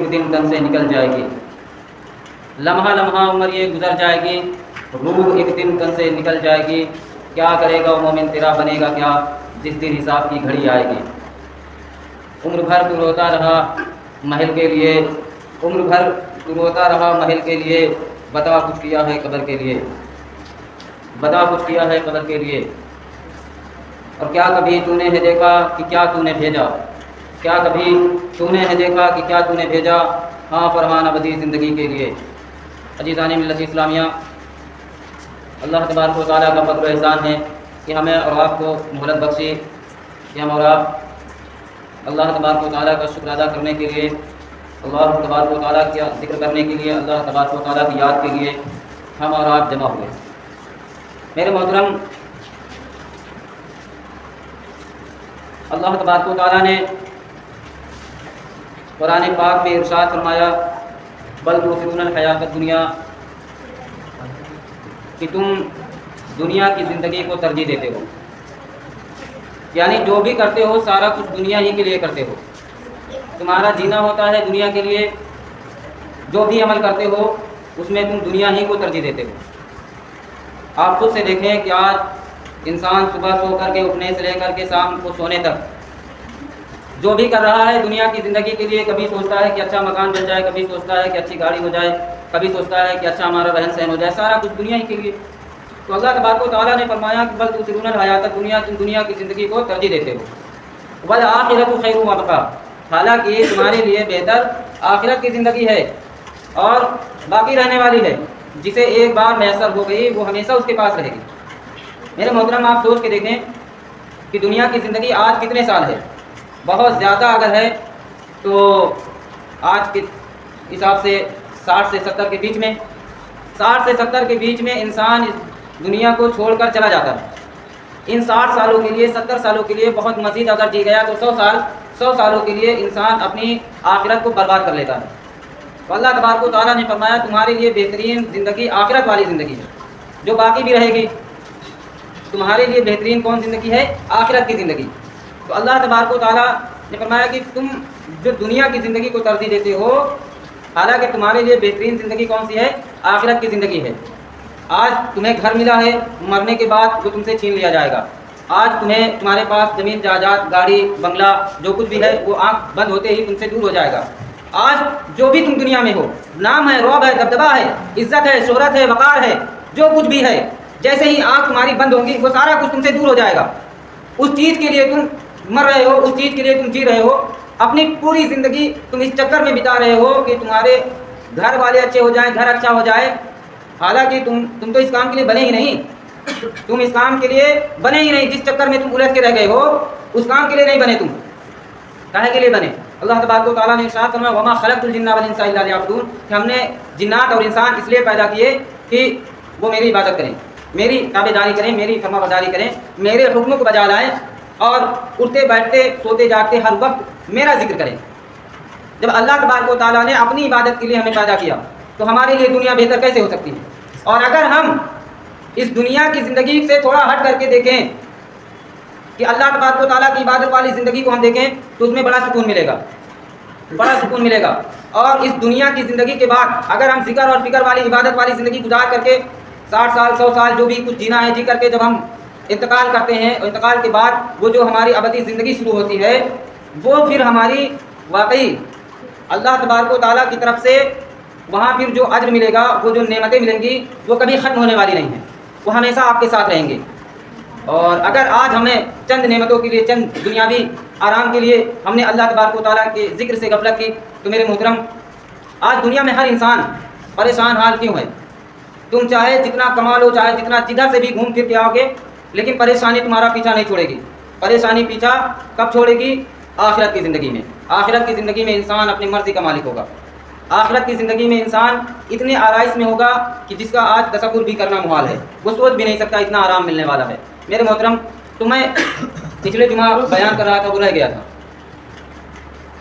ایک دن تن سے نکل جائے گی، لمحہ لمحہ عمر یہ گزر جائے گی، روح ایک دن تن سے نکل جائے گی، کیا کرے گا وہ مومن تیرا بنے گا کیا جس دن حساب کی گھڑی آئے گی۔ عمر بھر تو روتا رہا محل کے لیے، عمر بھر تو روتا رہا محل کے لیے، بتا کچھ کیا ہے قبر کے لیے، بتا کچھ کیا ہے قبر کے لیے۔ اور کیا کبھی تو نے ہے دیکھا کہ کیا تو نے بھیجا، کیا کبھی تو نے ہے دیکھا کہ کیا تو نے بھیجا، ہاں فرحان ابدی زندگی کے لیے۔ عزیزان ملت اسلامیہ، اللہ تبارک و تعالیٰ کا فضل و احسان ہے کہ ہمیں اور آپ کو مہلت بخشی کہ ہم اور آپ اللہ تبارک و تعالیٰ کا شکر ادا کرنے کے لیے، اللہ تبارک و تعالیٰ کا ذکر کرنے کے لیے، اللہ تبارک و تعالیٰ کی یاد کے لیے ہم اور آپ جمع ہوئے۔ میرے محترم، اللہ تبارک و تعالیٰ نے قرآن پاک میں ارشاد فرمایا بل تؤثرون الحیات الدنیا، کہ تم دنیا کی زندگی کو ترجیح دیتے ہو، یعنی جو بھی کرتے ہو سارا کچھ دنیا ہی کے لیے کرتے ہو، تمہارا جینا ہوتا ہے دنیا کے لیے، جو بھی عمل کرتے ہو اس میں تم دنیا ہی کو ترجیح دیتے ہو۔ آپ خود سے دیکھیں کہ آج انسان صبح سو کر کے اٹھنے سے لے کر کے شام کو سونے تک جو بھی کر رہا ہے دنیا کی زندگی کے لیے، کبھی سوچتا ہے کہ اچھا مکان بن جائے، کبھی سوچتا ہے کہ اچھی گاڑی ہو جائے، کبھی سوچتا ہے کہ اچھا ہمارا رہن سہن ہو جائے، سارا کچھ دنیا ہی کے لیے۔ تو اللہ تبارک و تعالیٰ نے فرمایا کہ بل تؤثرون الحیات الدنیا، تم دنیا کی زندگی کو ترجیح دیتے ہو، والآخرۃ خیر وابقیٰ، حالانکہ تمہارے لیے بہتر آخرت کی زندگی ہے اور باقی رہنے والی ہے، جسے ایک بار میسر ہو گئی وہ ہمیشہ اس کے پاس رہے گی۔ میرے محترم، آپ سوچ کے دیکھیں کہ دنیا کی زندگی آج کتنے سال ہے؟ بہت زیادہ اگر ہے تو آج کے حساب سے 60 سے 70 کے بیچ میں، 60 سے 70 کے بیچ میں انسان اس دنیا کو چھوڑ کر چلا جاتا ہے۔ ان 60 سالوں کے لیے، 70 سالوں کے لیے، بہت مزید اگر جی گیا تو 100 سالوں کے لیے انسان اپنی آخرت کو برباد کر لیتا ہے۔ تو اللہ تبارک و تعالیٰ نے فرمایا تمہارے لیے بہترین زندگی آخرت والی زندگی ہے جو باقی بھی رہے گی۔ تمہارے لیے بہترین کون زندگی ہے؟ آخرت کی زندگی۔ تو اللہ تبارک و تعالیٰ نے فرمایا کہ تم جو دنیا کی زندگی کو ترجیح دیتے ہو، حالانکہ تمہارے لیے بہترین زندگی کون سی ہے؟ آخرت کی زندگی ہے۔ آج تمہیں گھر ملا ہے، مرنے کے بعد وہ تم سے چھین لیا جائے گا۔ آج تمہارے پاس زمین جائیداد، گاڑی، بنگلہ جو کچھ بھی ہے وہ آنکھ بند ہوتے ہی تم سے دور ہو جائے گا۔ آج جو بھی تم دنیا میں ہو، نام ہے، رعب ہے، دبدبہ ہے، عزت ہے، شہرت ہے، وقار ہے، جو کچھ بھی ہے، جیسے ہی آنکھ تمہاری بند ہوگی وہ سارا کچھ تم سے دور ہو جائے گا۔ اس چیز کے لیے تم مر رہے ہو، اس چیز کے لیے تم جی رہے ہو، اپنی پوری زندگی تم اس چکر میں بتا رہے ہو کہ تمہارے گھر والے اچھے ہو جائیں، گھر اچھا ہو جائے، حالانکہ تم تو اس کام کے لیے بنے ہی نہیں، تم اس کام کے لیے بنے ہی نہیں، جس چکر میں تم الجھ کے رہ گئے ہو اس کام کے لیے نہیں بنے، تم کاہے کے لیے بنے؟ اللہ تبارک و تعالیٰ نے ارشاد فرمایا وما خلقت الجن والانس الا لیعبدون، کہ ہم نے جنات اور انسان اس لیے پیدا کیے کہ وہ میری عبادت کریں، میری تابعداری کریں، میری فرما برداری کریں، میرے حکم کو بجا لائیں اور اٹھتے بیٹھتے سوتے جاگتے ہر وقت میرا ذکر کریں۔ جب اللہ تبارک و تعالیٰ نے اپنی عبادت کے لیے ہمیں پیدا کیا تو ہمارے لیے دنیا بہتر کیسے ہو سکتی ہے؟ اور اگر ہم اس دنیا کی زندگی سے تھوڑا ہٹ کر کے دیکھیں کہ اللہ تبارک و تعالیٰ کی عبادت والی زندگی کو ہم دیکھیں تو اس میں بڑا سکون ملے گا، بڑا سکون ملے گا۔ اور اس دنیا کی زندگی کے بعد اگر ہم ذکر اور فکر والی عبادت والی زندگی گزار کر کے 60 سال 100 سال جو بھی کچھ جینا ہے جی کر کے جب ہم انتقال کرتے ہیں، اور انتقال کے بعد وہ جو ہماری ابدی زندگی شروع ہوتی ہے وہ پھر ہماری واقعی اللہ تبارک و تعالیٰ کی طرف سے وہاں پھر جو اجر ملے گا، وہ جو نعمتیں ملیں گی وہ کبھی ختم ہونے والی نہیں ہیں، وہ ہمیشہ آپ کے ساتھ رہیں گے۔ اور اگر آج ہمیں چند نعمتوں کے لیے، چند دنیاوی آرام کے لیے ہم نے اللہ تبارک و تعالیٰ کے ذکر سے غفلت کی تو میرے محترم، آج دنیا میں ہر انسان پریشان حال کیوں ہے؟ تم چاہے جتنا کما لو، چاہے جتنا جدھر سے بھی گھوم پھر کے آؤ گے، لیکن پریشانی تمہارا پیچھا نہیں چھوڑے گی۔ پریشانی پیچھا کب چھوڑے گی؟ آخرت کی زندگی میں۔ آخرت کی زندگی میں انسان اپنی مرضی کا مالک ہوگا۔ آخرت کی زندگی میں انسان اتنے آرائش میں ہوگا کہ جس کا آج تصور بھی کرنا محال ہے، وہ سوچ بھی نہیں سکتا اتنا آرام ملنے والا ہے۔ میرے محترم، تو میں پچھلے جمعہ بیان کر رہا تھا، وہ رہ گیا تھا۔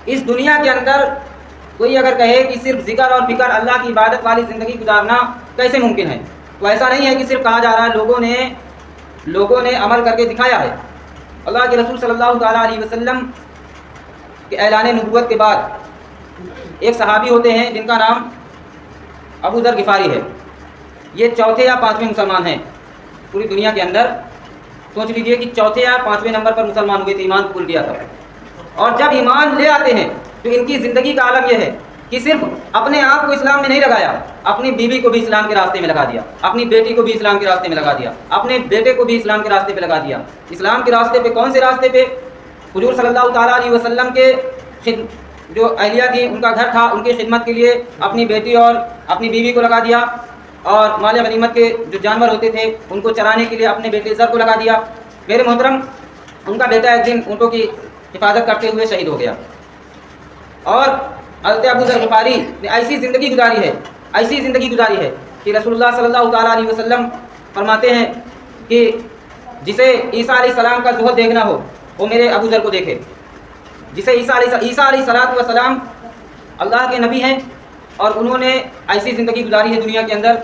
اس دنیا کے اندر کوئی اگر کہے کہ صرف ذکر اور فکر اللہ کی عبادت والی زندگی گزارنا کیسے ممکن ہے، تو ایسا نہیں ہے کہ صرف کہا جا رہا ہے، لوگوں نے عمل کر کے دکھایا ہے۔ اللہ کے رسول صلی اللہ تعالیٰ علیہ وسلم کے اعلان نبوت کے بعد ایک صحابی ہوتے ہیں جن کا نام ابو ذر غفاری ہے. یہ چوتھے یا پانچویں مسلمان ہیں پوری دنیا کے اندر. سوچ لیجئے کہ چوتھے یا پانچویں نمبر پر مسلمان ہوئے تھے, ایمان قبول کیا تھا. اور جب ایمان لے آتے ہیں تو ان کی زندگی کا عالم یہ ہے کہ صرف اپنے آپ کو اسلام میں نہیں لگایا, اپنی بیوی کو بھی اسلام کے راستے میں لگا دیا, اپنی بیٹی کو بھی اسلام کے راستے میں لگا دیا, اپنے بیٹے کو بھی اسلام کے راستے پہ لگا دیا. اسلام کے راستے پہ کون سے راستے پہ؟ حضور صلی اللہ تعالیٰ علیہ وسلم کے جو اہلیہ تھی, ان کا گھر تھا, ان کی خدمت کے لیے اپنی بیٹی اور اپنی بیوی کو لگا دیا. اور مال غنیمت کے جو جانور ہوتے تھے ان کو چرانے کے لیے اپنے بیٹے زر کو لگا دیا. میرے محترم, ان کا بیٹا ایک دن اونٹوں کی حفاظت کرتے ہوئے شہید ہو گیا. اور حضرت ابو ذر غفاری نے ایسی زندگی گزاری ہے کہ رسول اللہ صلی اللہ تعالیٰ علیہ وسلم فرماتے ہیں کہ جسے عیسیٰ علیہ السلام کا زہد دیکھنا ہو وہ میرے ابو ذر کو دیکھے. جسے عیسیٰ علیہ السلام اللہ کے نبی ہیں اور انہوں نے ایسی زندگی گزاری ہے دنیا کے اندر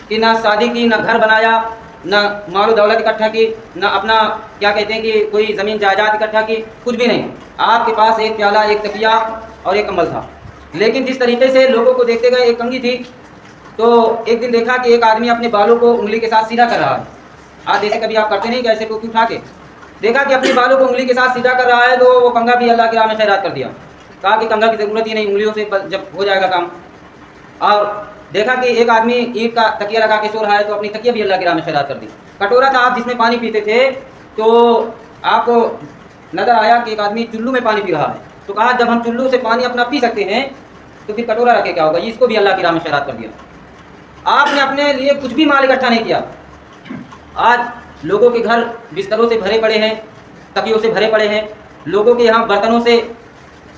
کہ نہ شادی کی, نہ گھر بنایا, نہ مال و دولت اکٹھا کی, نہ اپنا کیا کہتے ہیں کہ کوئی زمین جائیداد اکٹھا کی, کچھ بھی نہیں. آپ کے پاس ایک پیالہ, ایک تکیہ اور ایک کمبل تھا. لیکن جس طریقے سے لوگوں کو دیکھتے گئے, ایک کنگھی تھی تو ایک دن دیکھا کہ ایک آدمی اپنے بالوں کو انگلی کے ساتھ سیدھا کر رہا ہے. آج جیسے کبھی آپ کرتے نہیں کہ ایسے کو اٹھا کے دیکھا کہ اپنے بالوں کو انگلی کے ساتھ سیدھا کر رہا ہے, تو وہ کنگھا بھی اللہ کی راہ میں خیرات کر دیا. کہا کہ کنگھا کی ضرورت ہی نہیں, انگلیوں سے جب ہو جائے گا کام. اور دیکھا کہ ایک آدمی اینٹ کا تکیہ لگا کے سو رہا ہے, تو اپنی تکیہ بھی اللہ کی راہ میں خیرات کر دی. کٹورا تھا آپ جس میں پانی پیتے تھے, تو آپ کو نظر آیا کہ ایک آدمی چلو میں پانی پی رہا ہے, تو کہا جب ہم چلو سے پانی اپنا پی سکتے ہیں تو پھر کٹورا رکھے کیا ہوگا. اس کو بھی اللہ کی راہ میں خیرات کر دیا. آپ نے اپنے لیے کچھ بھی مال اکٹھا نہیں کیا. آج لوگوں کے گھر بستروں سے بھرے پڑے ہیں, تکیوں سے بھرے پڑے ہیں. لوگوں کے یہاں برتنوں سے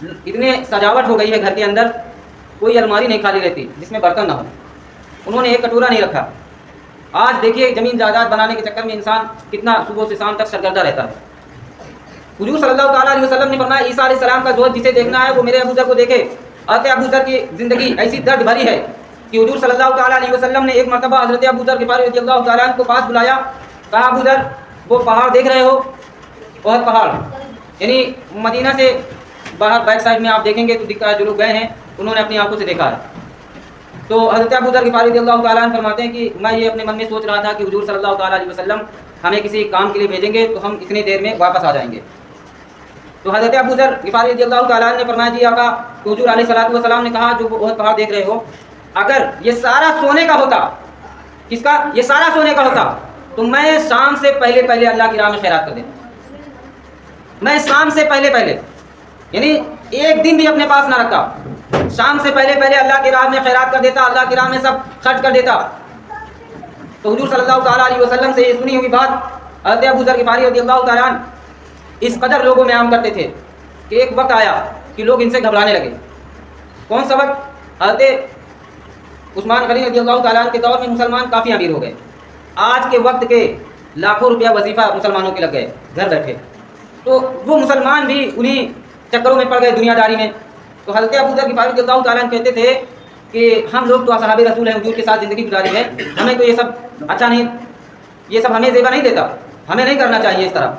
اتنے سجاوٹ ہو گئی ہے گھر کے اندر, کوئی الماری نہیں خالی رہتی جس میں برتن نہ ہو. انہوں نے ایک کٹورا نہیں رکھا. آج دیکھیے زمین جائیداد بنانے کے چکر میں انسان کتنا صبح سے شام تک سرگردہ رہتا ہے. حضور صلی اللہ تعالیٰ علیہ وسلم نے فرمایا عیسیٰ علیہ السلام کا زہد جسے دیکھنا ہے وہ میرے ابو ذر کو دیکھے. حضرت ابو ذر کی زندگی ایسی درد بھری ہے کہ حضور صلی اللہ تعالیٰ علیہ وسلم نے ایک مرتبہ حضرت ابو ذر غفاری رضی اللہ تعالیٰ عنہ کو پاس بلایا. کہا ابو ذر وہ پہاڑ دیکھ رہے ہو, بہت پہاڑ, یعنی مدینہ سے باہر بیک سائڈ میں آپ دیکھیں گے تو دکھتا ہے, جو لوگ گئے ہیں انہوں نے اپنی آنکھوں سے دیکھا ہے. تو حضرت ابو ذر غفاری رضی اللہ تعالیٰ عنہ فرماتے ہیں کہ میں یہ اپنے من میں سوچ رہا تھا کہ حضور صلی اللہ تعالیٰ علیہ وسلم ہمیں کسی کام کے لیے بھیجیں گے تو ہم اتنی دیر میں واپس آ جائیں گے. تو حضرت ابو ذر غفاری رضی اللہ تعالیٰ عنہ نے فرمایا جی آقا, تو حضور علیہ السلام نے کہا جو بہت پہاڑ دیکھ رہے ہو, اگر یہ سارا سونے کا ہوتا, کس کا, یہ سارا سونے کا ہوتا, تو میں شام سے پہلے پہلے اللہ کی راہ میں خیرات کر دیتا. میں شام سے پہلے یعنی ایک دن بھی اپنے پاس نہ رکھتا, شام سے پہلے اللہ کی راہ میں خیرات کر دیتا, اللہ کی راہ میں سب خرچ کر دیتا. تو حضور صلی اللہ تعالیٰ علیہ وسلم سے یہ سنی ہوئی بات حضرت ابو ذر غفاری رضی اللہ تعالیٰ عنہ اس قدر لوگوں میں عام کرتے تھے کہ ایک وقت آیا کہ لوگ ان سے گھبرانے لگے. کون سا وقت؟ حضرت عثمان غنی رضی اللہ تعالیٰ عنہ کے دور میں مسلمان کافی امیر ہو گئے. آج کے وقت کے لاکھوں روپیہ وظیفہ مسلمانوں کے لگ گئے گھر بیٹھے, تو وہ مسلمان بھی انہی چکروں میں پڑ گئے دنیا داری میں. تو حضرت ابو ذر غفاری رضی اللہ تعالیٰ عنہ کہتے تھے کہ ہم لوگ تو اصحاب رسول ہیں, حضور کے ساتھ زندگی گزاری ہے, ہمیں تو یہ سب اچھا نہیں, یہ سب ہمیں زیبا نہیں دیتا, ہمیں نہیں کرنا چاہیے اس طرح.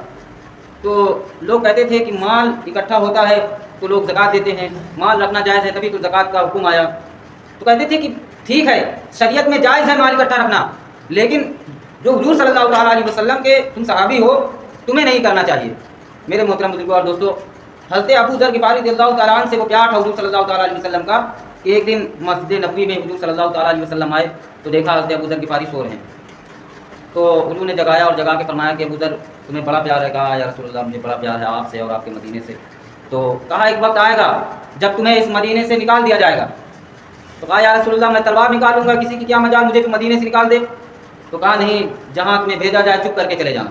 تو لوگ کہتے تھے کہ مال اکٹھا ہوتا ہے تو لوگ زکوٰۃ دیتے ہیں, مال رکھنا جائز ہے تبھی تو زکوٰۃ کا حکم آیا. تو کہتے تھے کہ ٹھیک ہے شریعت میں جائز ہے مال اکٹھا رکھنا, لیکن جو حضور صلی اللہ تعالیٰ علیہ وسلم کے تم صحابی ہو تمہیں نہیں کرنا چاہیے. میرے محترم بزرگوں اور دوستو, حضرت ابو ذر غفاری رضی اللہ تعالیٰ عنہ سے وہ پیار تھا حضور صلی اللہ تعالیٰ علیہ وسلم کا کہ ایک دن مسجد نبوی میں حضور صلی اللہ تعالیٰ علیہ وسلم آئے تو دیکھا حضرت ابو ذر غفاری سو رہے ہیں. تو انہوں نے جگایا اور جگا کے فرمایا کہ ابو ذر تمہیں بڑا پیار ہے. کہا یا رسول اللہ مجھے بڑا پیار ہے آپ سے اور آپ کے مدینے سے. تو کہا ایک وقت آئے گا جب تمہیں اس مدینے سے نکال دیا جائے گا. تو کہا یا رسول اللہ میں تلوار نکالوں گا, کسی کی کیا مجال, مجھے مدینے سے نکال دے. تو کہا نہیں, جہاں تمہیں بھیجا جائے چپ کر کے چلے جانا.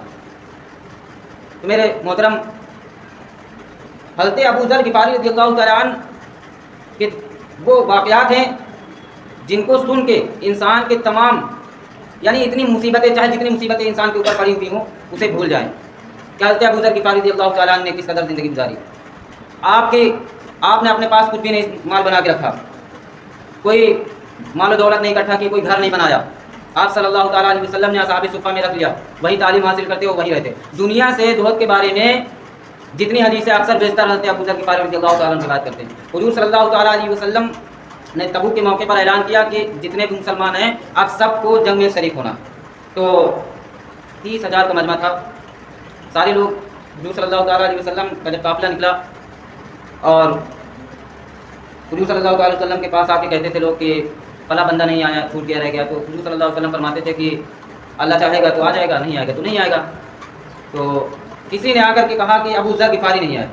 تو میرے محترم حضرت ابو ذر غفاری رضی اللہ تعالیٰ عنہ کہ وہ واقعات ہیں جن کو سن کے انسان کے تمام یعنی اتنی مصیبتیں, چاہے جتنی مصیبتیں انسان کے اوپر پڑی ہوئی ہوں اسے بھول جائیں. کہ حضرت ابو ذر غفاری رضی اللہ تعالیٰ عنہ نے کس قدر زندگی گزاری. آپ نے اپنے پاس کچھ بھی نہیں مال بنا کے رکھا, کوئی مال و دولت نہیں اکٹھا کی, کوئی گھر نہیں بنایا. آپ صلی اللہ تعالیٰ علیہ وسلم نے اصحاب صفہ میں رکھ لیا, وہی تعلیم حاصل کرتے ہو وہی رہتے. دنیا سے زہد کے بارے میں جتنی حدیثیں اکثر بیشتر حضرت ابو ذر غفاری رضی اللہ تعالیٰ عنہ روایت کرتے ہیں. حضور صلی اللہ تعالیٰ علیہ وسلم نے تبوک کے موقع پر اعلان کیا کہ جتنے بھی مسلمان ہیں آپ سب کو جنگ میں شریک ہونا. تو 30,000 کا مجمع تھا. سارے لوگ حضور صلی اللہ تعالیٰ علیہ وسلم کا جب قافلہ نکلا اور حضور صلی اللہ تعالیٰ علیہ وسلم کے پاس آ کے کہتے تھے لوگ کہ فلاں بندہ نہیں آیا، چھوٹ گیا، رہ گیا، تو حضور صلی اللہ علیہ وسلم فرماتے تھے کہ اللہ چاہے گا تو آ جائے گا، نہیں آئے گا تو نہیں آئے گا. تو کسی نے آ کر کے کہا کہ ابو ذر غفاری نہیں آئے،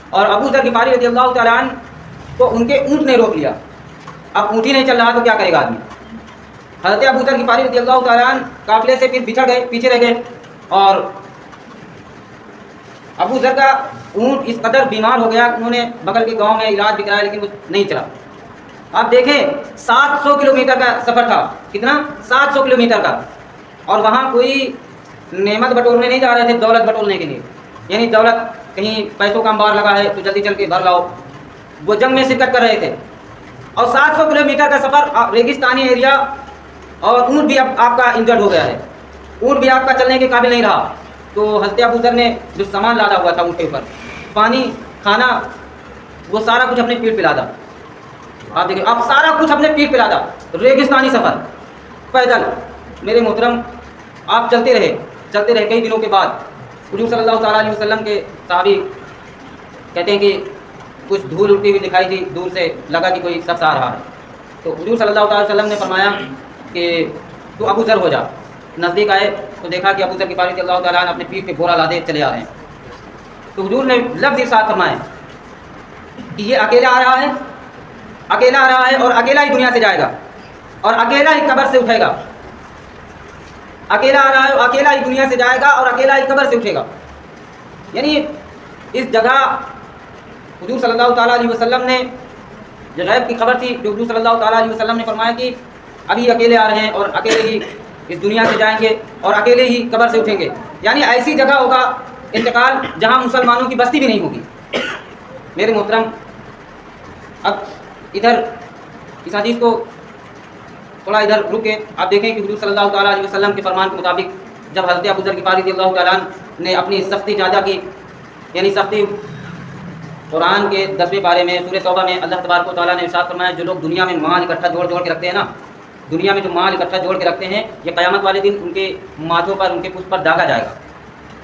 اور ابو ذر غفاری رضی اللہ تعالیٰ عنہ کو ان کے اونٹ نے روک لیا. اب اونٹ ہی نہیں چل رہا تو کیا کرے گا آدمی. حضرت ابو ذر غفاری رضی اللہ تعالیٰ عنہ قافلے سے پھر بچھڑ گئے، پیچھے رہ گئے، اور ابو ذر کا اونٹ اس قدر بیمار ہو گیا، انہوں نے بغل کے گاؤں میں علاج بھی کرایا لیکن وہ نہیں چلا. آپ دیکھیں 700 کلومیٹر کا سفر تھا. کتنا؟ 700 کلومیٹر کا. اور وہاں کوئی نعمت بٹورنے نہیں جا رہے تھے دولت بٹورنے کے لیے، یعنی دولت کہیں پیسوں کا انبار لگا ہے تو جلدی چل کے بھر لاؤ. وہ جنگ میں شرکت کر رہے تھے، اور 700 کلومیٹر کا سفر، ریگستانی ایریا، اور اونٹ بھی اب آپ کا انجرڈ ہو گیا ہے، اونٹ بھی آپ کا چلنے کے قابل نہیں رہا. تو حضرت ابو ذر نے جو سامان لادا ہوا تھا اونٹ کے اوپر، پانی، کھانا، وہ سارا کچھ اپنے پیٹ پہ لادا. آپ دیکھیں، آپ سارا کچھ اپنے پیٹ پہ لادا. ریگستانی سفر پیدل. میرے محترم، آپ چلتے رہے. کئی دنوں کے بعد حضور صلی اللہ تعالیٰ علیہ وسلم کے صحابی کہتے ہیں کہ کچھ دھول اڑتی ہوئی دکھائی دی، دور سے لگا کہ کوئی شخص آ رہا ہے. تو حضور صلی اللہ تعالیٰ علیہ وسلم نے فرمایا کہ تو ابو ذر ہو جا. نزدیک آئے تو دیکھا کہ ابو ذر غفاری رضی اللہ تعالیٰ عنہ اپنے پیٹ پہ بورا لادے چلے آ رہے ہیں. تو حضور نے لفظ ارشاد فرمائے کہ یہ اکیلا آ رہا ہے، اکیلا آ رہا ہے، اور اکیلا ہی دنیا سے جائے گا، اور اکیلا ہی قبر سے اٹھے گا. اکیلا آ رہا ہے، اکیلا ہی دنیا سے جائے گا، اور اکیلا ہی قبر سے اٹھے گا. یعنی اس جگہ حضور صلی اللہ تعالیٰ علیہ وسلم نے، جو غیب کی خبر تھی، جو حضور صلی اللہ تعالیٰ علیہ وسلم نے فرمایا کہ ابھی اکیلے آ رہے ہیں اور اکیلے ہی اس دنیا سے جائیں گے اور اکیلے ہی قبر سے اٹھیں گے. یعنی ایسی جگہ ہوگا انتقال جہاں مسلمانوں کی بستی بھی نہیں ہوگی. میرے محترم، اب ادھر اس حدیث کو تھوڑا ادھر رک کے آپ دیکھیں کہ حضور صلی اللہ تعالیٰ علیہ وسلم کے فرمان کے مطابق جب حضرت ابو ذر غفاری رضی اللہ تعالیٰ عنہ نے اپنی سختی زیادہ کی، یعنی سختی، قرآن کے 10ویں پارے میں سورہ توبہ میں اللہ تبارک و تعالیٰ نے ارشاد فرمایا جو لوگ دنیا میں مال اکٹھا جوڑ کے رکھتے ہیں نا، دنیا میں جو مال اکٹھا جوڑ کے رکھتے ہیں، یہ قیامت والے دن ان کے ماتھوں پر، ان کے پشت پر داغا جائے گا.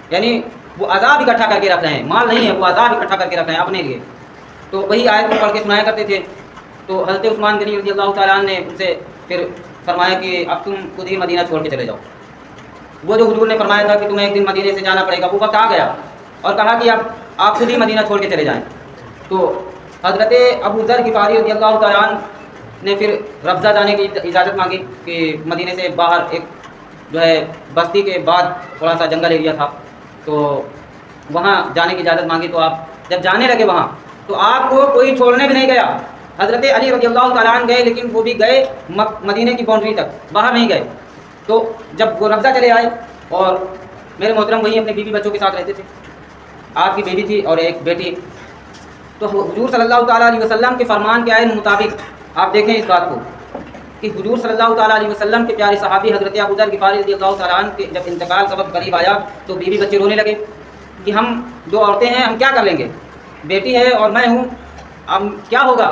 یعنی وہ عذاب اکٹھا کر کے رکھ رہے ہیں، مال نہیں ہے، وہ عذاب اکٹھا کر کے رکھ رہے ہیں اپنے لیے. تو وہی آیت کو پڑھ کے سنایا کرتے تھے. تو حضرت عثمان غنی رضی اللہ تعالیٰ عنہ نے ان سے پھر فرمایا کہ اب تم خود ہی مدینہ چھوڑ کے چلے جاؤ. وہ جو حضور نے فرمایا تھا کہ تمہیں ایک دن مدینے سے جانا پڑے گا، وہ وقت آ گیا، اور کہا کہ اب آپ خود ہی مدینہ چھوڑ کے چلے جائیں. تو حضرت ابو ذر غفاری رضی اللہ تعالیٰ عنہ نے پھر ربضہ جانے کی اجازت مانگی کہ مدینے سے باہر ایک جو ہے بستی کے بعد تھوڑا سا جنگل ایریا تھا، تو وہاں جانے کی اجازت مانگی. تو آپ جب جانے لگے وہاں تو آپ کو کوئی چھوڑنے بھی نہیں گیا. حضرت علی رضی اللہ تعالیٰ عنہ گئے، لیکن وہ بھی گئے مدینے کی باؤنڈری تک، باہر نہیں گئے. تو جب وہ ربضہ چلے آئے، اور میرے محترم وہیں اپنے بیوی بچوں کے ساتھ رہتے تھے. آپ کی بیوی تھی اور ایک بیٹی. تو حضور صلی اللہ تعالیٰ علیہ وسلم کے فرمان کے عین مطابق آپ دیکھیں اس بات کو کہ حضور صلی اللہ تعالیٰ علیہ وسلم کے پیارے صحابی حضرت ابو ذر غفاری رضی اللہ تعالیٰ عنہ کے جب انتقال کا وقت قریب آیا تو بیوی بچے رونے لگے کہ ہم دو عورتیں ہیں، ہم کیا کر لیں گے، بیٹی ہے اور میں ہوں، اب کیا ہوگا.